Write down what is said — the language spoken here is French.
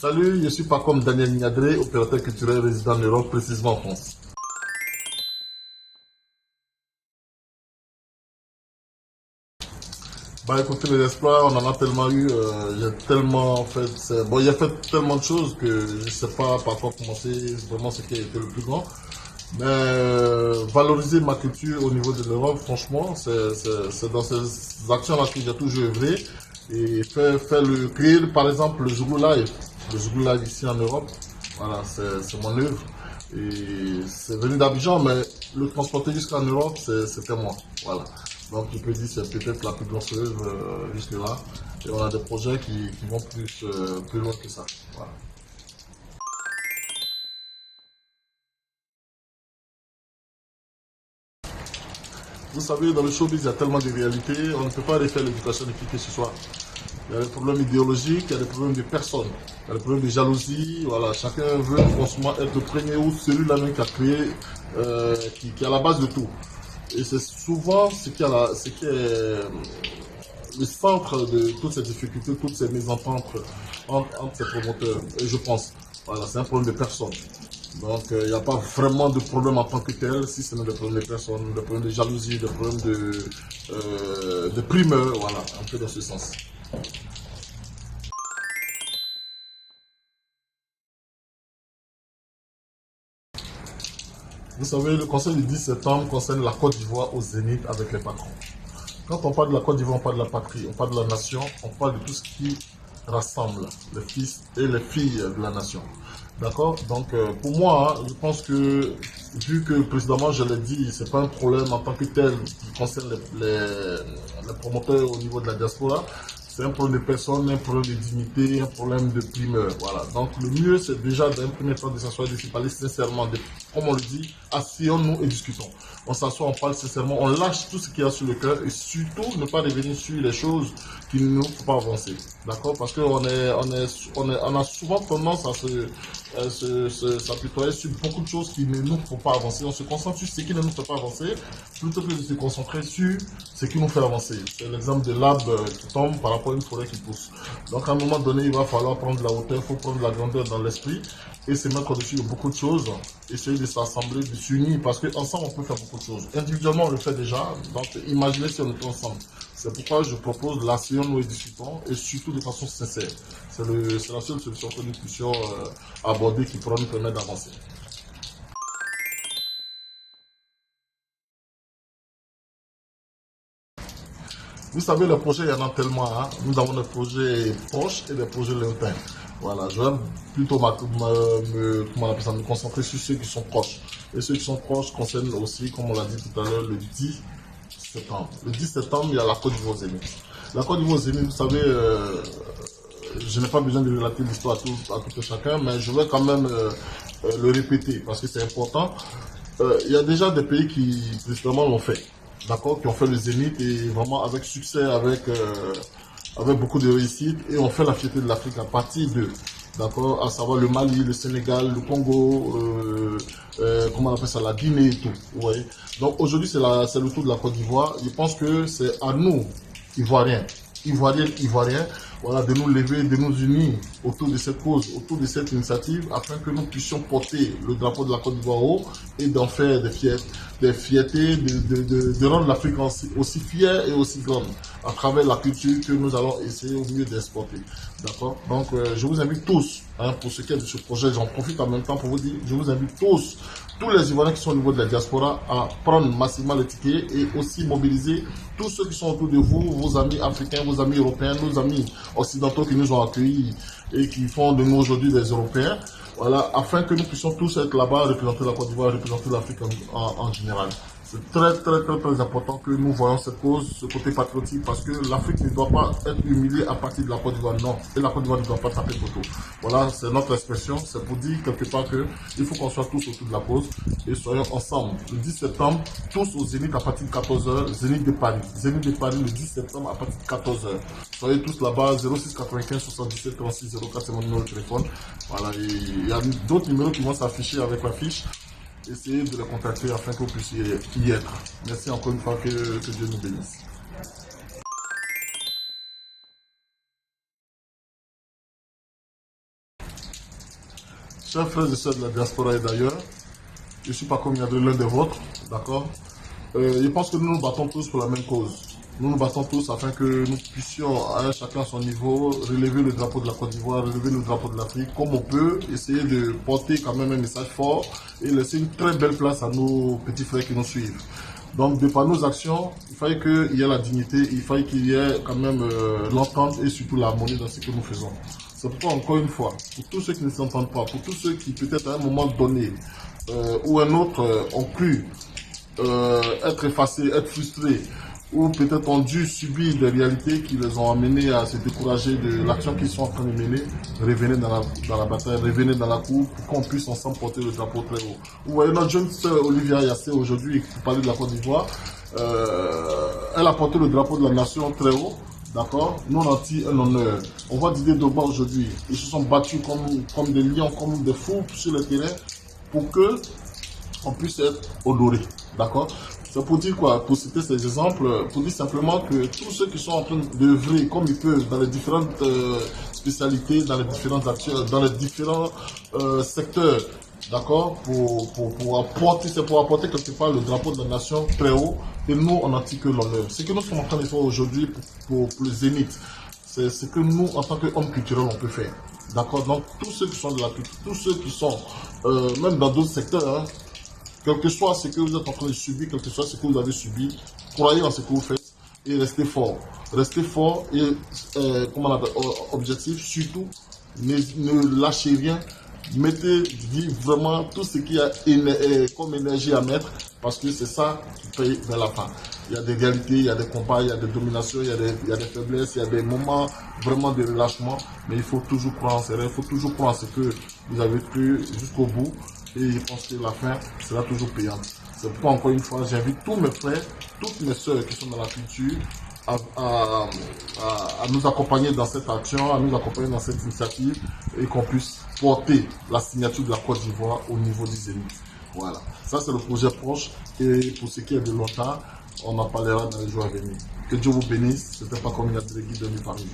Salut, je suis pas comme Daniel Niadré, opérateur culturel résident en Europe, précisément en France. Bah écoutez, les exploits, on en a tellement eu, j'ai tellement fait, bon, il a fait tellement de choses que je sais pas par quoi commencer, vraiment ce qui a été le plus grand. Mais valoriser ma culture au niveau de l'Europe, franchement, c'est dans ces actions-là que j'ai toujours œuvré. Et créer par exemple le Zulu Live. Le Zulu Live ici en Europe, voilà, c'est mon œuvre. Et c'est venu d'Abidjan, mais le transporter jusqu'en Europe, c'était moi. Voilà. Donc je peux dire que c'est peut-être la plus grosse œuvre jusque-là. Et on a des projets qui vont plus loin que ça. Voilà. Vous savez, dans le showbiz, il y a tellement de réalités, on ne peut pas refaire l'éducation de qui que ce soit. Il y a des problèmes idéologiques, il y a des problèmes de personnes, il y a des problèmes de jalousie. Voilà, chacun veut forcément être le premier ou celui-là même qui a créé, qui est à la base de tout. Et c'est souvent ce qui est le centre de toutes ces difficultés, toutes ces mésententes entre ces promoteurs. Et je pense, voilà, c'est un problème de personnes. Donc, il n'y a pas vraiment de problème en tant que tel, si ce n'est des problèmes de personnes, des problèmes de jalousie, des problèmes de primeur, voilà, un peu dans ce sens. Vous savez, le conseil du 10 septembre concerne la Côte d'Ivoire au Zénith avec les patrons. Quand on parle de la Côte d'Ivoire, on parle de la patrie, on parle de la nation, on parle de tout ce qui rassemble les fils et les filles de la nation. D'accord. Donc, pour moi, hein, je pense que, vu que précédemment, je l'ai dit, c'est pas un problème en tant que tel qui concerne les promoteurs au niveau de la diaspora. C'est un problème de personne, un problème de dignité, un problème de primeur. Voilà. Donc, le mieux, c'est déjà d'un premier temps de s'asseoir, de se parler sincèrement. Comme on le dit, asseyons-nous et discutons. On s'assoit, on parle sincèrement, on lâche tout ce qu'il y a sur le cœur et surtout ne pas revenir sur les choses qui ne nous font pas avancer. D'accord. Parce qu'on on a souvent tendance à s'apitoyer sur beaucoup de choses qui ne nous font pas avancer. On se concentre sur ce qui ne nous fait pas avancer plutôt que de se concentrer sur ce qui nous fait avancer. C'est l'exemple de l'arbre qui tombe par rapport à une forêt qui pousse. Donc à un moment donné, il va falloir prendre de la hauteur, il faut prendre de la grandeur dans l'esprit et se mettre au-dessus de beaucoup de choses, essayer de s'assembler, de s'unir, parce qu'ensemble on peut faire beaucoup de choses. Individuellement on le fait déjà, donc imaginez si on était ensemble. C'est pourquoi je propose l'asseyons-nous et discutons, et surtout de façon sincère. C'est la seule solution que nous puissions aborder qui pourra nous permettre d'avancer. Vous savez, les projets, il y en a tellement. Hein. Nous avons des projets proches et des projets lointains. Voilà, je vais plutôt comment on appelle ça, me concentrer sur ceux qui sont proches. Et ceux qui sont proches concernent aussi, comme on l'a dit tout à l'heure, le 10 septembre. Le 10 septembre, il y a la Côte d'Ivoire Zénith. La Côte d'Ivoire Zénith, vous savez, je n'ai pas besoin de relater l'histoire à tout et chacun, mais je vais quand même le répéter parce que c'est important. Il y a déjà des pays qui, justement, l'ont fait. D'accord, qui ont fait le Zénith et vraiment avec succès, avec beaucoup de réussite, et on fait la fierté de l'Afrique à partir de, d'accord, à savoir le Mali, le Sénégal, le Congo, comment on appelle ça, la Guinée et tout. Vous voyez. Donc aujourd'hui c'est le tour de la Côte d'Ivoire. Je pense que c'est à nous, Ivoiriens, Ivoiriens, voilà, de nous lever, de nous unir autour de cette cause, autour de cette initiative, afin que nous puissions porter le drapeau de la Côte d'Ivoire haut et d'en faire des fiertés, de rendre l'Afrique aussi fière et aussi grande à travers la culture que nous allons essayer au mieux d'exporter. D'accord. Donc, je vous invite tous, hein, pour ce qui est de ce projet, j'en profite en même temps pour vous dire, je vous invite tous les Ivoiriens qui sont au niveau de la diaspora, à prendre massivement les tickets et aussi mobiliser tous ceux qui sont autour de vous, vos amis africains, vos amis européens, nos amis occidentaux qui nous ont accueillis et qui font de nous aujourd'hui des Européens. Voilà, afin que nous puissions tous être là-bas, représenter la Côte d'Ivoire, représenter l'Afrique en général. C'est très important que nous voyons cette cause, ce côté patriotique, parce que l'Afrique ne doit pas être humiliée à partir de la Côte d'Ivoire, non. Et la Côte d'Ivoire ne doit pas taper photo. Voilà, c'est notre expression, c'est pour dire quelque part qu'il faut qu'on soit tous autour de la cause et soyons ensemble. Le 10 septembre, tous au Zénith à partir de 14h, Zénith de Paris. Zénith de Paris le 10 septembre à partir de 14h. Soyez tous là-bas, 06 95 77 36 04, c'est mon numéro de téléphone. Voilà, et il y a d'autres numéros qui vont s'afficher avec la fiche. Essayez de les contacter afin que vous puissiez y être. Merci encore une fois, que Dieu nous bénisse. chers frères et sœurs de la diaspora et d'ailleurs, je ne suis pas comme il y a de l'un des vôtres, d'accord. Je pense que nous nous battons tous pour la même cause. Nous nous battons tous afin que nous puissions, chacun à son niveau, relever le drapeau de la Côte d'Ivoire, relever le drapeau de l'Afrique, comme on peut, essayer de porter quand même un message fort et laisser une très belle place à nos petits frères qui nous suivent. Donc, de par nos actions, il fallait qu'il y ait la dignité, il fallait qu'il y ait quand même l'entente et surtout l'harmonie dans ce que nous faisons. C'est pourquoi, encore une fois, pour tous ceux qui ne s'entendent pas, pour tous ceux qui peut-être à un moment donné ou un autre ont cru être effacés, être frustrés, ou peut-être ont dû subir des réalités qui les ont amenés à se décourager de l'action qu'ils sont en train de mener, revenez dans la bataille, revenez dans la cour pour qu'on puisse ensemble porter le drapeau très haut. Vous voyez notre jeune sœur Olivia Yassé aujourd'hui, qui parlait de la Côte d'Ivoire, elle a porté le drapeau de la nation très haut. D'accord. Nous, on a tiré un honneur. On voit Didier Drogba aujourd'hui. Ils se sont battus comme des lions, comme des fous sur le terrain pour que on puisse être honoré. D'accord. C'est pour dire quoi? Pour citer ces exemples, pour dire simplement que tous ceux qui sont en train d'œuvrer comme ils peuvent dans les différentes spécialités, dans les différentes actions, dans les différents secteurs, d'accord, pour apporter quelque part le drapeau de la nation très haut, et nous, on n'en tire que l'honneur. Ce que nous sommes en train de faire aujourd'hui pour le Zénith, c'est ce que nous, en tant qu'hommes culturels, on peut faire. D'accord. Donc, tous ceux qui sont de la culture, tous ceux qui sont, même dans d'autres secteurs, hein, quel que soit ce que vous êtes en train de subir, quel que soit ce que vous avez subi, croyez en ce que vous faites et restez fort. Restez fort et, comment on appelle, objectif, surtout, ne lâchez rien. Mettez vraiment tout ce qu'il y a comme énergie à mettre, parce que c'est ça qui paye vers la fin. Il y a des réalités, il y a des combats, il y a des dominations, il y a des faiblesses, il y a des moments vraiment de relâchement, mais il faut toujours croire en ses rêves, il faut toujours croire en ce que vous avez cru jusqu'au bout, et je pense que la fin sera toujours payante. C'est pourquoi, encore une fois, j'invite tous mes frères, toutes mes soeurs qui sont dans la culture, à nous accompagner dans cette action, à nous accompagner dans cette initiative et qu'on puisse porter la signature de la Côte d'Ivoire au niveau du Zénith. Voilà, ça c'est le projet proche et pour ce qui est de longtemps, on en parlera dans les jours à venir. Que Dieu vous bénisse, c'était pas comme il y a de guide de parisien.